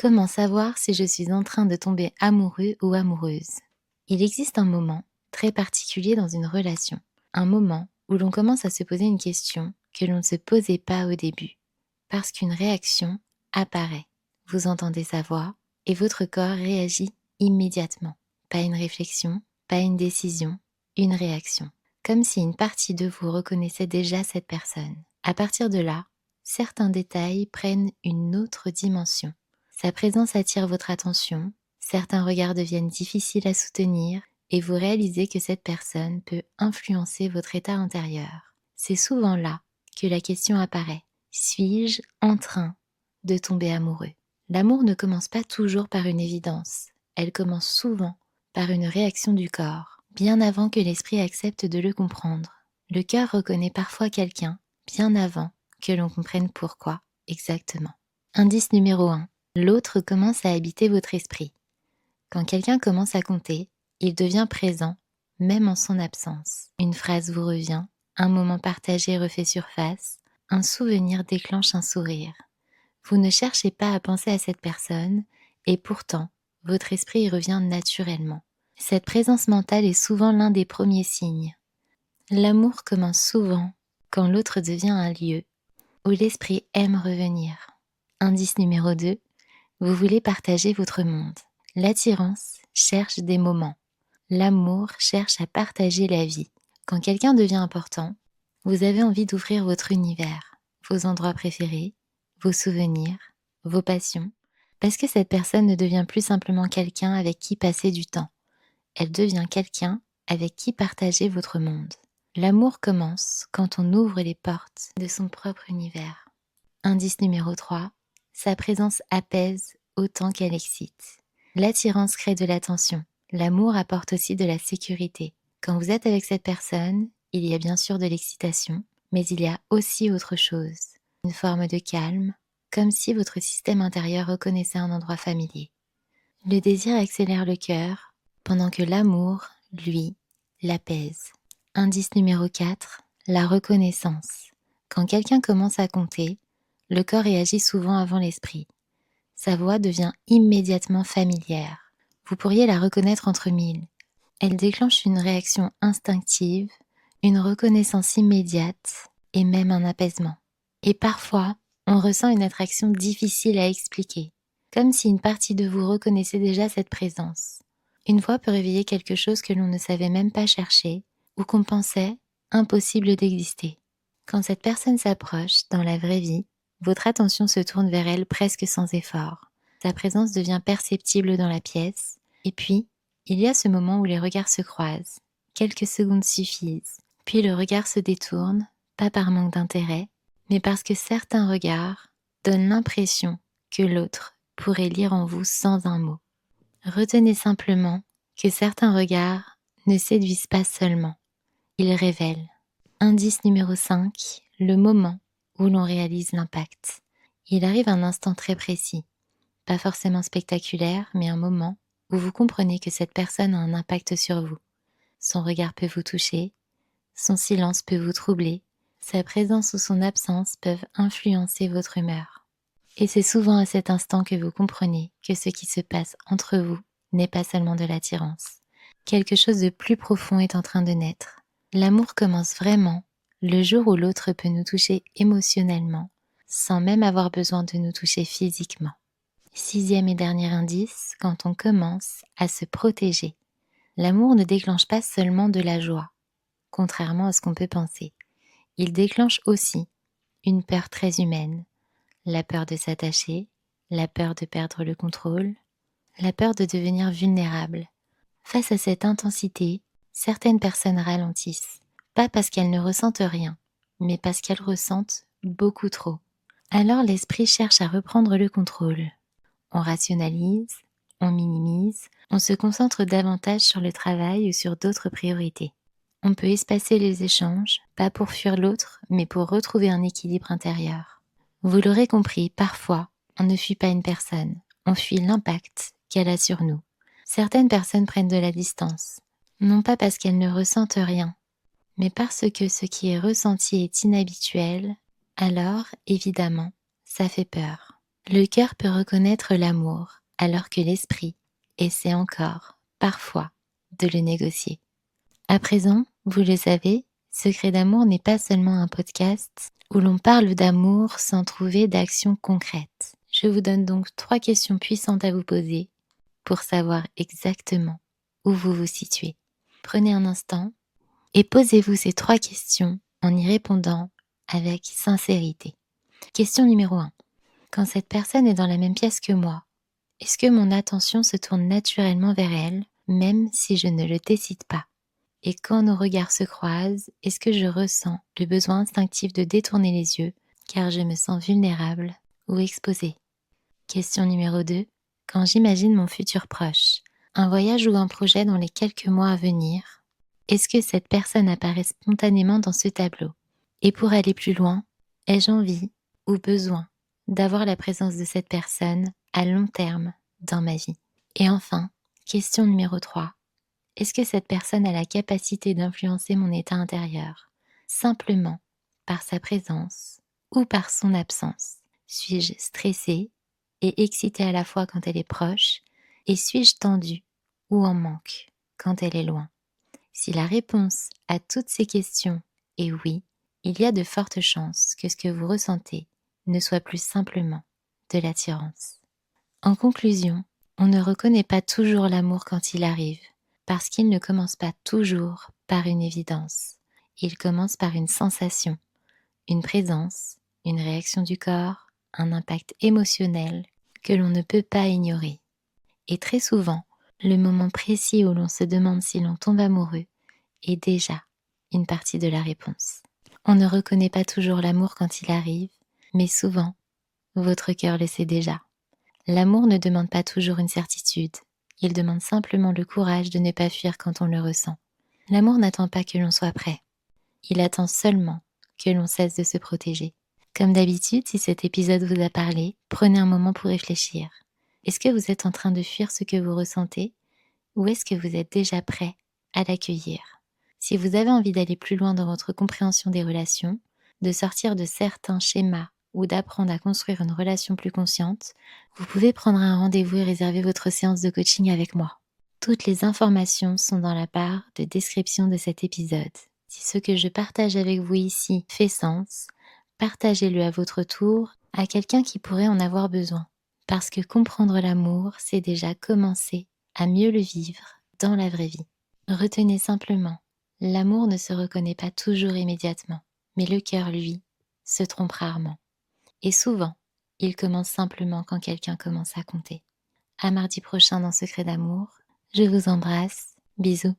Comment savoir si je suis en train de tomber amoureux ou amoureuse? Il existe un moment très particulier dans une relation, un moment où l'on commence à se poser une question que l'on ne se posait pas au début, parce qu'une réaction apparaît. Vous entendez sa voix et votre corps réagit immédiatement. Pas une réflexion, pas une décision, une réaction. Comme si une partie de vous reconnaissait déjà cette personne. À partir de là, certains détails prennent une autre dimension. Sa présence attire votre attention, certains regards deviennent difficiles à soutenir et vous réalisez que cette personne peut influencer votre état intérieur. C'est souvent là que la question apparaît. Suis-je en train de tomber amoureux? L'amour ne commence pas toujours par une évidence. Elle commence souvent par une réaction du corps, bien avant que l'esprit accepte de le comprendre. Le cœur reconnaît parfois quelqu'un bien avant que l'on comprenne pourquoi exactement. Indice numéro 1. L'autre commence à habiter votre esprit. Quand quelqu'un commence à compter, il devient présent, même en son absence. Une phrase vous revient, un moment partagé refait surface, un souvenir déclenche un sourire. Vous ne cherchez pas à penser à cette personne, et pourtant, votre esprit y revient naturellement. Cette présence mentale est souvent l'un des premiers signes. L'amour commence souvent quand l'autre devient un lieu où l'esprit aime revenir. Indice numéro 2. Vous voulez partager votre monde. L'attirance cherche des moments. L'amour cherche à partager la vie. Quand quelqu'un devient important, vous avez envie d'ouvrir votre univers, vos endroits préférés, vos souvenirs, vos passions, parce que cette personne ne devient plus simplement quelqu'un avec qui passer du temps. Elle devient quelqu'un avec qui partager votre monde. L'amour commence quand on ouvre les portes de son propre univers. Indice numéro 3. Sa présence apaise autant qu'elle excite. L'attirance crée de l'attention. L'amour apporte aussi de la sécurité. Quand vous êtes avec cette personne, il y a bien sûr de l'excitation, mais il y a aussi autre chose. Une forme de calme, comme si votre système intérieur reconnaissait un endroit familier. Le désir accélère le cœur, pendant que l'amour, lui, l'apaise. Indice numéro 4. La reconnaissance. Quand quelqu'un commence à compter, le corps réagit souvent avant l'esprit. Sa voix devient immédiatement familière. Vous pourriez la reconnaître entre mille. Elle déclenche une réaction instinctive, une reconnaissance immédiate et même un apaisement. Et parfois, on ressent une attraction difficile à expliquer, comme si une partie de vous reconnaissait déjà cette présence. Une voix peut réveiller quelque chose que l'on ne savait même pas chercher ou qu'on pensait impossible d'exister. Quand cette personne s'approche dans la vraie vie, votre attention se tourne vers elle presque sans effort. Sa présence devient perceptible dans la pièce, et puis, il y a ce moment où les regards se croisent. Quelques secondes suffisent, puis le regard se détourne, pas par manque d'intérêt, mais parce que certains regards donnent l'impression que l'autre pourrait lire en vous sans un mot. Retenez simplement que certains regards ne séduisent pas seulement, ils révèlent. Indice numéro 5, le moment où l'on réalise l'impact. Il arrive un instant très précis, pas forcément spectaculaire, mais un moment où vous comprenez que cette personne a un impact sur vous. Son regard peut vous toucher, son silence peut vous troubler, sa présence ou son absence peuvent influencer votre humeur. Et c'est souvent à cet instant que vous comprenez que ce qui se passe entre vous n'est pas seulement de l'attirance. Quelque chose de plus profond est en train de naître. L'amour commence vraiment le jour où l'autre peut nous toucher émotionnellement, sans même avoir besoin de nous toucher physiquement. 6e et dernier indice, quand on commence à se protéger. L'amour ne déclenche pas seulement de la joie, contrairement à ce qu'on peut penser. Il déclenche aussi une peur très humaine, la peur de s'attacher, la peur de perdre le contrôle, la peur de devenir vulnérable. Face à cette intensité, certaines personnes ralentissent, pas parce qu'elles ne ressentent rien, mais parce qu'elles ressentent beaucoup trop. Alors l'esprit cherche à reprendre le contrôle. On rationalise, on minimise, on se concentre davantage sur le travail ou sur d'autres priorités. On peut espacer les échanges, pas pour fuir l'autre, mais pour retrouver un équilibre intérieur. Vous l'aurez compris, parfois, on ne fuit pas une personne, on fuit l'impact qu'elle a sur nous. Certaines personnes prennent de la distance, non pas parce qu'elles ne ressentent rien, mais parce que ce qui est ressenti est inhabituel, alors, évidemment, ça fait peur. Le cœur peut reconnaître l'amour, alors que l'esprit essaie encore, parfois, de le négocier. À présent, vous le savez, Secret d'amour n'est pas seulement un podcast où l'on parle d'amour sans trouver d'action concrète. Je vous donne donc 3 questions puissantes à vous poser pour savoir exactement où vous vous situez. Prenez un instant et posez-vous ces 3 questions en y répondant avec sincérité. Question numéro 1. Quand cette personne est dans la même pièce que moi, est-ce que mon attention se tourne naturellement vers elle, même si je ne le décide pas? Et quand nos regards se croisent, est-ce que je ressens le besoin instinctif de détourner les yeux, car je me sens vulnérable ou exposée? Question numéro 2. Quand j'imagine mon futur proche, un voyage ou un projet dans les quelques mois à venir, est-ce que cette personne apparaît spontanément dans ce tableau? Et pour aller plus loin, ai-je envie ou besoin d'avoir la présence de cette personne à long terme dans ma vie? Et enfin, question numéro 3. Est-ce que cette personne a la capacité d'influencer mon état intérieur, simplement par sa présence ou par son absence? Suis-je stressée et excitée à la fois quand elle est proche, et suis-je tendue ou en manque quand elle est loin? Si la réponse à toutes ces questions est oui, il y a de fortes chances que ce que vous ressentez ne soit plus simplement de l'attirance. En conclusion, on ne reconnaît pas toujours l'amour quand il arrive, parce qu'il ne commence pas toujours par une évidence. Il commence par une sensation, une présence, une réaction du corps, un impact émotionnel que l'on ne peut pas ignorer. Et très souvent, le moment précis où l'on se demande si l'on tombe amoureux est déjà une partie de la réponse. On ne reconnaît pas toujours l'amour quand il arrive, mais souvent, votre cœur le sait déjà. L'amour ne demande pas toujours une certitude, il demande simplement le courage de ne pas fuir quand on le ressent. L'amour n'attend pas que l'on soit prêt, il attend seulement que l'on cesse de se protéger. Comme d'habitude, si cet épisode vous a parlé, prenez un moment pour réfléchir. Est-ce que vous êtes en train de fuir ce que vous ressentez, ou est-ce que vous êtes déjà prêt à l'accueillir? Si vous avez envie d'aller plus loin dans votre compréhension des relations, de sortir de certains schémas ou d'apprendre à construire une relation plus consciente, vous pouvez prendre un rendez-vous et réserver votre séance de coaching avec moi. Toutes les informations sont dans la barre de description de cet épisode. Si ce que je partage avec vous ici fait sens, partagez-le à votre tour à quelqu'un qui pourrait en avoir besoin. Parce que comprendre l'amour, c'est déjà commencer à mieux le vivre dans la vraie vie. Retenez simplement, l'amour ne se reconnaît pas toujours immédiatement, mais le cœur, lui, se trompe rarement. Et souvent, il commence simplement quand quelqu'un commence à compter. À mardi prochain dans Secret d'amour. Je vous embrasse. Bisous.